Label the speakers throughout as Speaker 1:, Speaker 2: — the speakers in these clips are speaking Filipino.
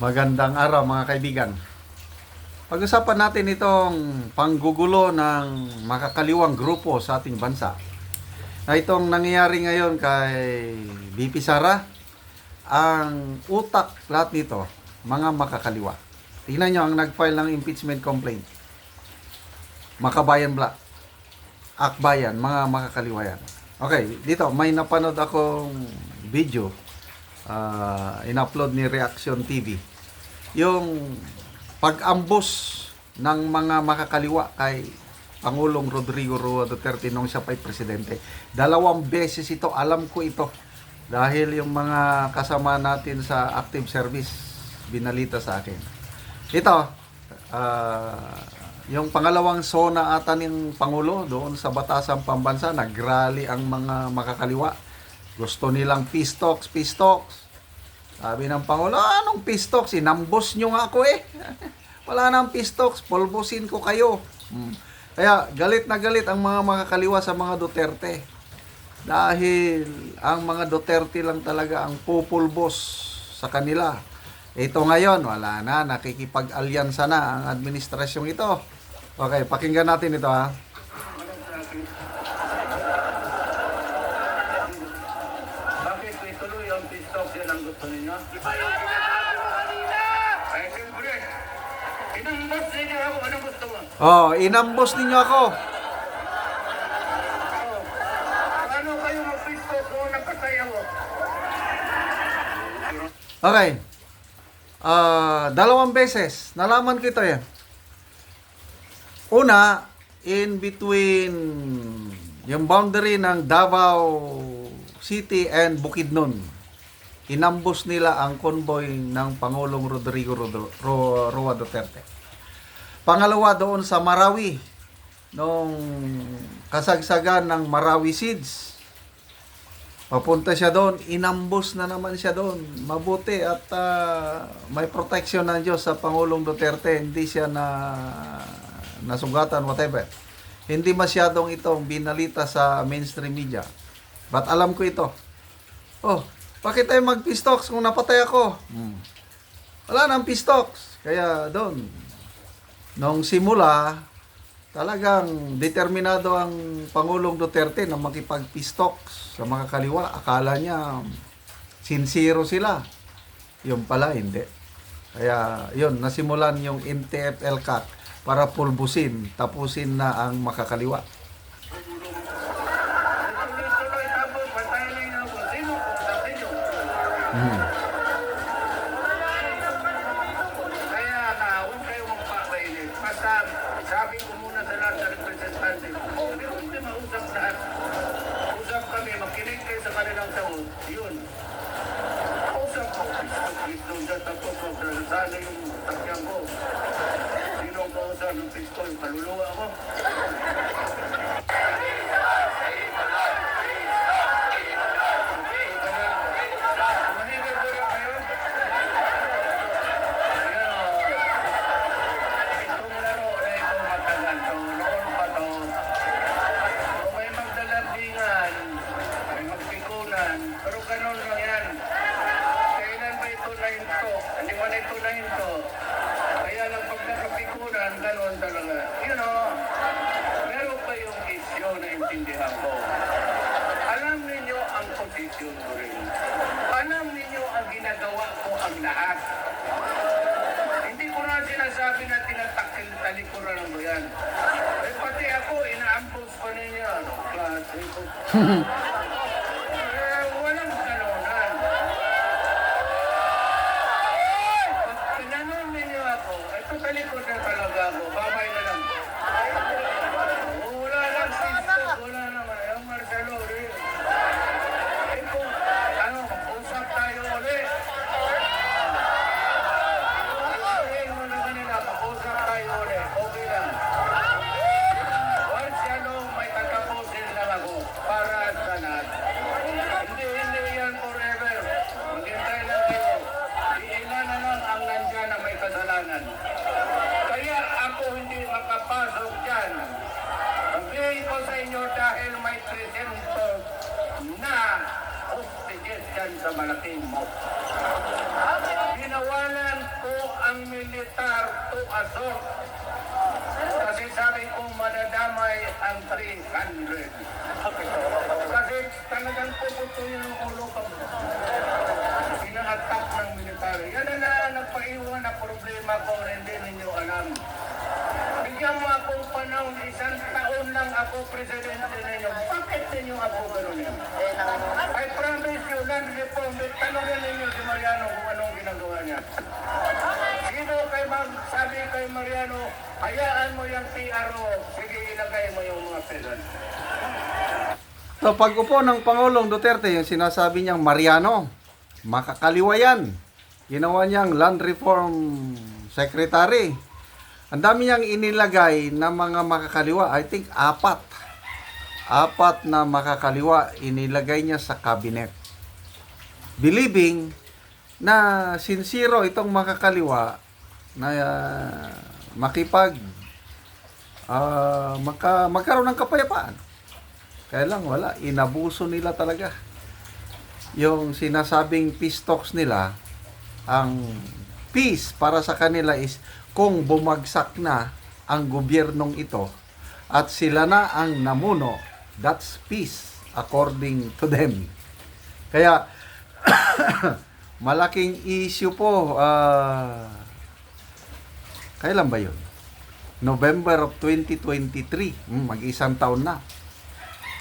Speaker 1: Magandang araw mga kaibigan. Pag-usapan natin itong panggugulo ng makakaliwang grupo sa ating bansa. Na itong nangyayari ngayon kay VP Sara, ang utak lahat nito, mga makakaliwa. Tingnan nyo ang nag-file ng impeachment complaint. Makabayan Black, Akbayan, mga makakaliwa yan. Okay, dito may napanood akong video, in-upload ni Reaction TV. Yung pag-ambos ng mga makakaliwa kay Pangulong Rodrigo Roa Duterte nung siya pa'y presidente. 2 beses ito, alam ko ito. Dahil yung mga kasama natin sa active service, binalita sa akin. Ito, yung pangalawang zona ata ng Pangulo doon sa Batasan Pambansa, nag-rally ang mga makakaliwa. Gusto nilang peace talks. Sabi ng Pangulo, anong peace talks? Inambos nyo nga ako eh. Wala nang peace talks, pulbusin ko kayo. Kaya galit na galit ang mga makakaliwa sa mga Duterte. Dahil ang mga Duterte lang talaga ang pupulbos sa kanila. Ito ngayon, wala na, nakikipag-alyansa na ang administrasyong ito. Okay, pakinggan natin ito ha.
Speaker 2: Bakit ituloy ang peace talk yan ang gusto ninyo? Ay, siyempre. Inambos ninyo ako. Anong gusto mo?
Speaker 1: Oh, inambos ninyo ako.
Speaker 2: Paano kayo mag-peace talk kung nagpatay ako?
Speaker 1: Okay. 2 beses. Nalaman ko ito yan. Una, in between yung boundary ng Davao City and Bukidnon. Inambos nila ang convoy ng Pangulong Rodrigo Roa Duterte. Pangalawa doon sa Marawi, nung kasagsagan ng Marawi Siege. Papunta siya doon, inambos na naman siya doon. Mabuti at may protection ng Diyos sa Pangulong Duterte. Hindi siya nasugatan, whatever. Hindi masyadong itong binalita sa mainstream media. But alam ko ito. Oh, bakit tayo mag-peace talks kung napatay ako? Wala nang peace talks. Kaya doon, nung simula, talagang determinado ang Pangulong Duterte na makipag-peace talks sa mga kaliwa. Akala niya sincero sila. Yung pala, hindi. Kaya yun, nasimulan yung NTF-ELCAC para pulbusin, tapusin na ang makakaliwa.
Speaker 2: Tuloy-tuloy tapos patayin ninyo ako. Sino kung sa sino? Kaya na, huwag kayo magpapainit. Basta, sabi ko muna sa lahat sa representante. Pero hindi mausap lahat. Usap kami, makinig kayo sa kanilang sagot. Yun. Usap ko. Gusto dyan tapos ko. Sana yung takyan ko. Sino ang kausap ng pistol? Kaluluwa ako. Manigil ko rin kayo. Itong laro na ito matagal to. Noon pa to. Kung may magdalambingan, may magpikunan, pero ganun lang yan. Kailan ba ito na hinto? Hindi mo na ito na hinto. Kaya lang pag nakapikunan, ganun talaga. You know, meron pa yung isyo na intindihan ko. Alam ninyo ang posisyon ko rin. Alam ninyo ang ginagawa ko ang lahat. Hindi ko na sinasabi na tinatakil-talikuran ko yan. Eh pati ako, inaampos pa ninyo. Ano, klase ko. Walang kanonan. Pag tinanon ninyo ako, ito talikod na talaga ako. Babay na lang. Wala lang sisto. Wala naman. Yung Marcelo rin. Eh kung, ano, usap tayo ulit. Sabihin mo na kanila, pag-usap tayo ulit. Okay lang. Once yan o, may tatapusin lang ako para sa lahat. Hindi yan forever. Maghintay lang kayo. Iilan na lang ang nandyan na may kasalanan. Kaya ako hindi makapasok dyan. Sabihin ko sa inyo dahil may presento na hostages dyan sa malaking mo. Ginawalan assault. Kasi sabi ko madadamay ang 300. Kasi talagang puputuin ang ulo ka mo. Ina-attack ng military. Yan na nagpaiwan na problema ko na hindi ninyo alam. Bigyan mo akong panahon, 1 taon lang ako presidente ninyo. Bakit ninyo ako gano'n yun? I promise you, non-reform, tanongin ninyo si Mariano kung anong ginagawa niya. Sino kay sabi kay Mariano, hayaan mo yung PRO, sige ilagay mo yung mga pelan.
Speaker 1: So pag-upo ng Pangulong Duterte, yung sinasabi niyang Mariano, makakaliwa yan. Ginawa niyang Land Reform Secretary. Ang dami niyang inilagay na mga makakaliwa. I think 4. 4 na makakaliwa inilagay niya sa cabinet. Believing na sincero itong makakaliwa na magkaroon ng kapayapaan. Kaya lang wala, inabuso nila talaga. Yung sinasabing peace talks nila, ang peace para sa kanila is kung bumagsak na ang gobyernong ito at sila na ang namuno, that's peace according to them. Kaya malaking issue po. Kailan ba yun? November of 2023. Mag-isang taon na.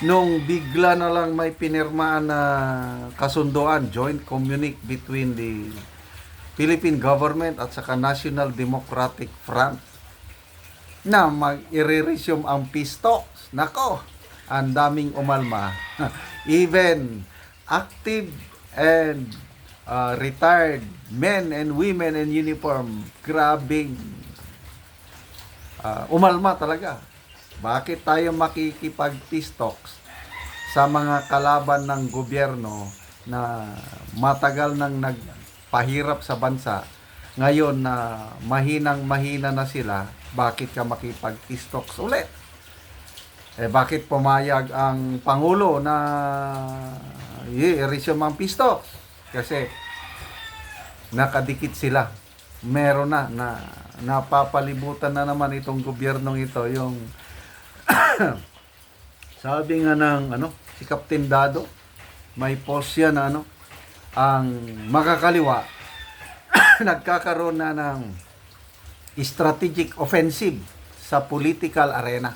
Speaker 1: Nung bigla na lang may pinirmaan na kasunduan, joint communique between the Philippine government at saka National Democratic Front na mag-i-resume ang peace talks. Nako, ang daming umalma. Even active and retired men and women in uniform, grabing umalma talaga. Bakit tayo makikipag-peace talks sa mga kalaban ng gobyerno na matagal nang nagpahirap sa bansa? Ngayon na mahinang-mahina na sila, bakit ka makipag-peace talks ulit? Bakit pumayag ang Pangulo na i-resume ang peace talks? Kasi nakadikit sila. Meron na napapalibutan na naman itong gobyernong ito, yung sabi nga ng si Captain Dado, may post yan na ang makakaliwa nagkakaroon na ng strategic offensive sa political arena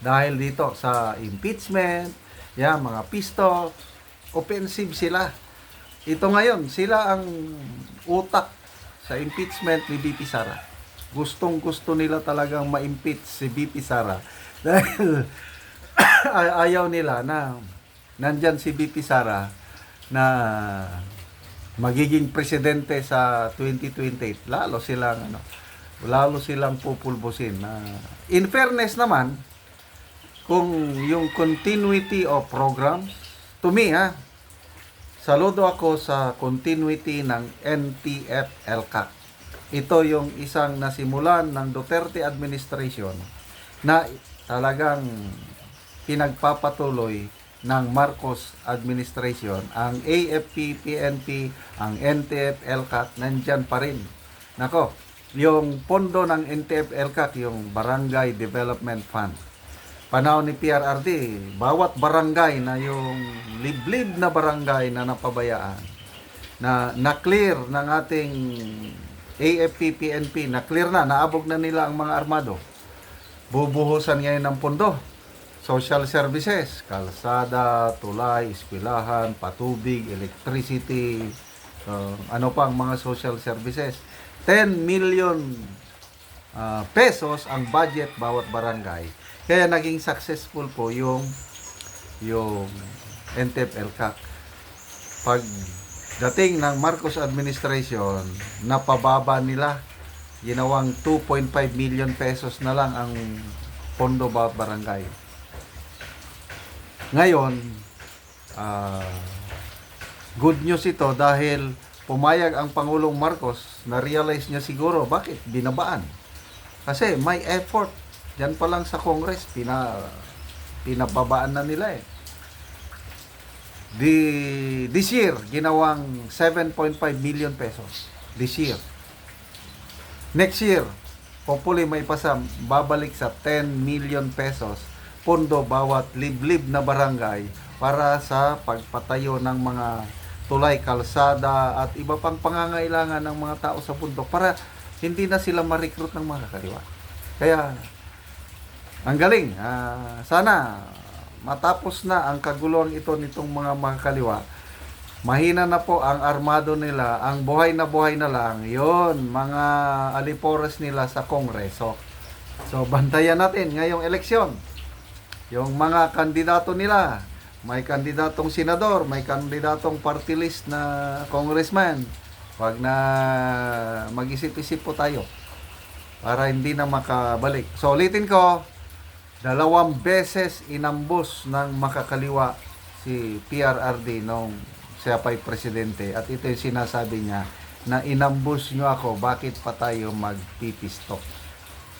Speaker 1: dahil dito sa impeachment, mga peace talks, offensive sila. Ito ngayon, sila ang utak sa impeachment ni BP Sara. Gustong-gusto nila talagang ma-impeach si BP Sara dahil ayaw nila na nandyan si BP Sara na magiging presidente sa 2028. Lalo silang pupulbusin. In fairness naman, kung yung continuity of programs, to me saludo ako sa continuity ng NTF-ELCAC. Ito yung isang nasimulan ng Duterte administration na talagang pinagpapatuloy ng Marcos administration. Ang AFP, PNP, ang NTF-ELCAC, nandyan pa rin. Nako, yung pondo ng NTF-ELCAC, yung Barangay Development Fund. Panahon ni PRRD, bawat barangay na yung liblib na barangay na napabayaan, na-clear ng ating AFP, PNP, na-clear naabog na nila ang mga armado. Bubuhusan ngayon ng pondo. Social services, kalsada, tulay, eskwelahan, patubig, electricity, ano pa ang mga social services. 10 million pesos ang budget bawat barangay. Kaya naging successful po yung NTF-ELCAC. Pagdating ng Marcos administration, napababa nila, ginawang 2.5 million pesos na lang ang pondo bawat barangay. Ngayon, good news ito dahil pumayag ang Pangulong Marcos, na-realize niya siguro bakit binabaan. Kasi may effort. Diyan pa lang sa Congress, pinababaan na nila This year, ginawang 7.5 million pesos. This year. Next year, hopefully may pasam, babalik sa 10 million pesos pondo bawat liblib na barangay para sa pagpatayo ng mga tulay, kalsada at iba pang pangangailangan ng mga tao sa bundok para hindi na sila ma-recruit ng mga kakaliwa. Kaya ang galing. Sana matapos na ang kaguluhan ito nitong mga makakaliwa. Mahina na po ang armado nila, ang buhay na lang, yon mga alipores nila sa Kongreso. So, bantayan natin ngayong eleksyon. Yung mga kandidato nila, may kandidatong senador, may kandidatong party list na congressman. Wag na mag-isip-isip po tayo para hindi na makabalik. So, ulitin ko, 2 beses inambos ng makakaliwa si PRRD nung siya pa'y presidente. At ito yung sinasabi niya na inambos nyo ako, bakit pa tayo magpipistok?